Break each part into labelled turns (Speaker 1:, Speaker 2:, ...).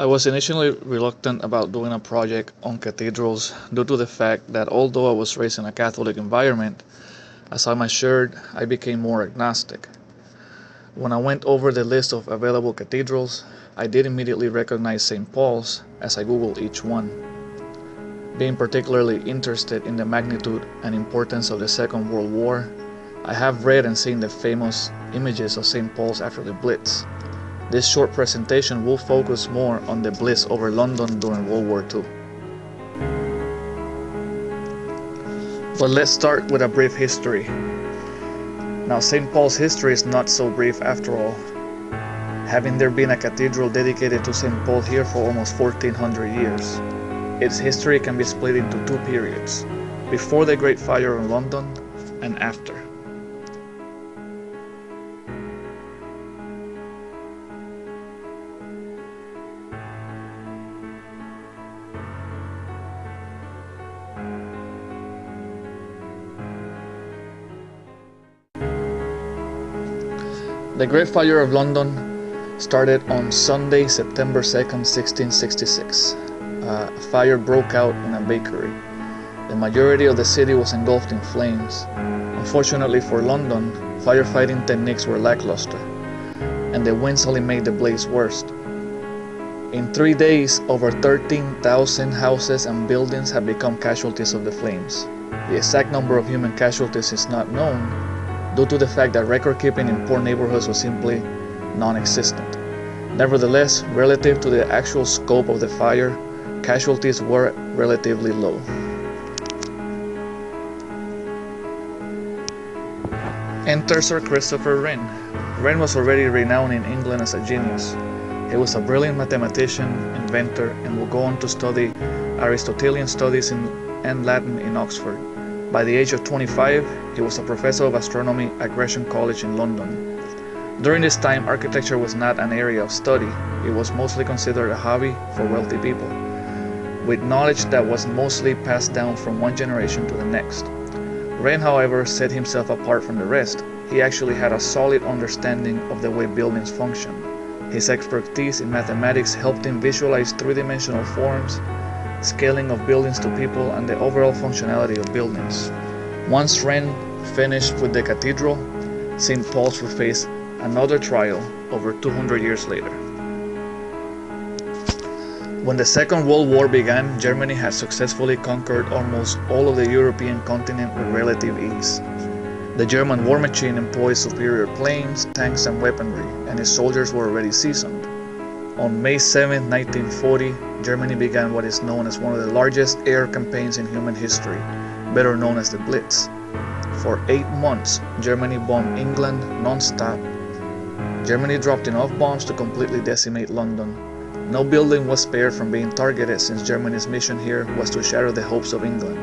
Speaker 1: I was initially reluctant about doing a project on cathedrals due to the fact that although I was raised in a Catholic environment, as I matured, I became more agnostic. When I went over the list of available cathedrals, I did immediately recognize St. Paul's as I googled each one. Being particularly interested in the magnitude and importance of the Second World War, I have read and seen the famous images of St. Paul's after the Blitz. This short presentation will focus more on the Blitz over London during World War II. But let's start with a brief history. Now, St. Paul's history is not so brief after all, having there been a cathedral dedicated to St. Paul here for almost 1400 years. Its history can be split into two periods, before the Great Fire in London and after. The Great Fire of London started on Sunday, September 2nd, 1666. A fire broke out in a bakery. The majority of the city was engulfed in flames. Unfortunately for London, firefighting techniques were lackluster, and the winds only made the blaze worse. In 3 days, over 13,000 houses and buildings had become casualties of the flames. The exact number of human casualties is not known, due to the fact that record keeping in poor neighborhoods was simply non-existent. Nevertheless, relative to the actual scope of the fire, casualties were relatively low. Enter Sir Christopher Wren. Wren was already renowned in England as a genius. He was a brilliant mathematician, inventor, and would go on to study Aristotelian studies and Latin in Oxford. By the age of 25, he was a professor of astronomy at Gresham College in London. During this time, architecture was not an area of study. It was mostly considered a hobby for wealthy people, with knowledge that was mostly passed down from one generation to the next. Wren, however, set himself apart from the rest. He actually had a solid understanding of the way buildings function. His expertise in mathematics helped him visualize three-dimensional forms, scaling of buildings to people, and the overall functionality of buildings. Once Wren finished with the cathedral, St. Paul's would face another trial over 200 years later. When the Second World War began, Germany had successfully conquered almost all of the European continent with relative ease. The German war machine employed superior planes, tanks, and weaponry, and its soldiers were already seasoned. On May 7, 1940, Germany began what is known as one of the largest air campaigns in human history, better known as the Blitz. For 8 months, Germany bombed England non-stop. Germany dropped enough bombs to completely decimate London. No building was spared from being targeted, since Germany's mission here was to shatter the hopes of England.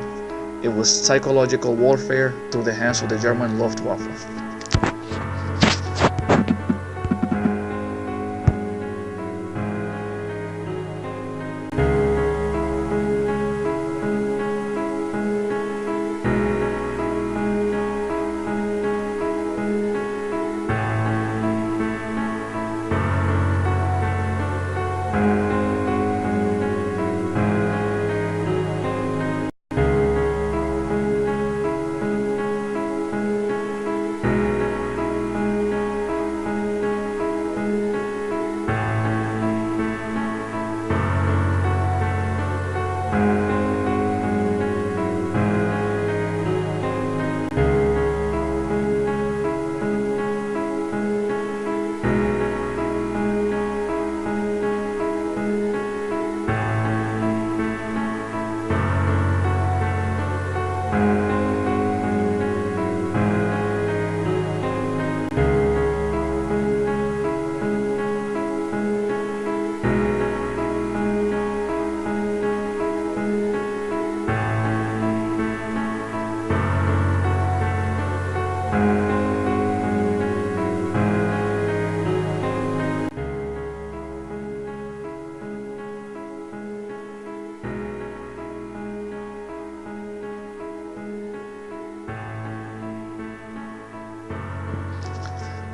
Speaker 1: It was psychological warfare through the hands of the German Luftwaffe.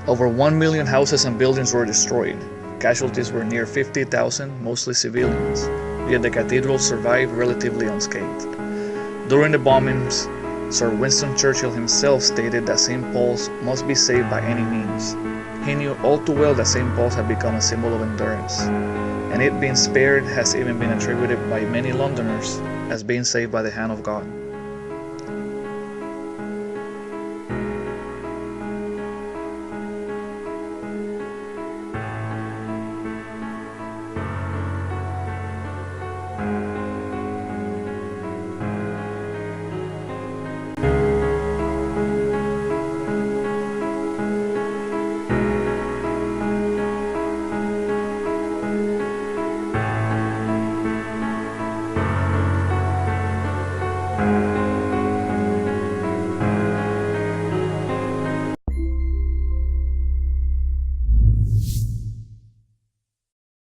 Speaker 1: Over 1 million houses and buildings were destroyed. Casualties were near 50,000, mostly civilians, yet the cathedral survived relatively unscathed. During the bombings, Sir Winston Churchill himself stated that St. Paul's must be saved by any means. He knew all too well that St. Paul's had become a symbol of endurance, and it being spared has even been attributed by many Londoners as being saved by the hand of God.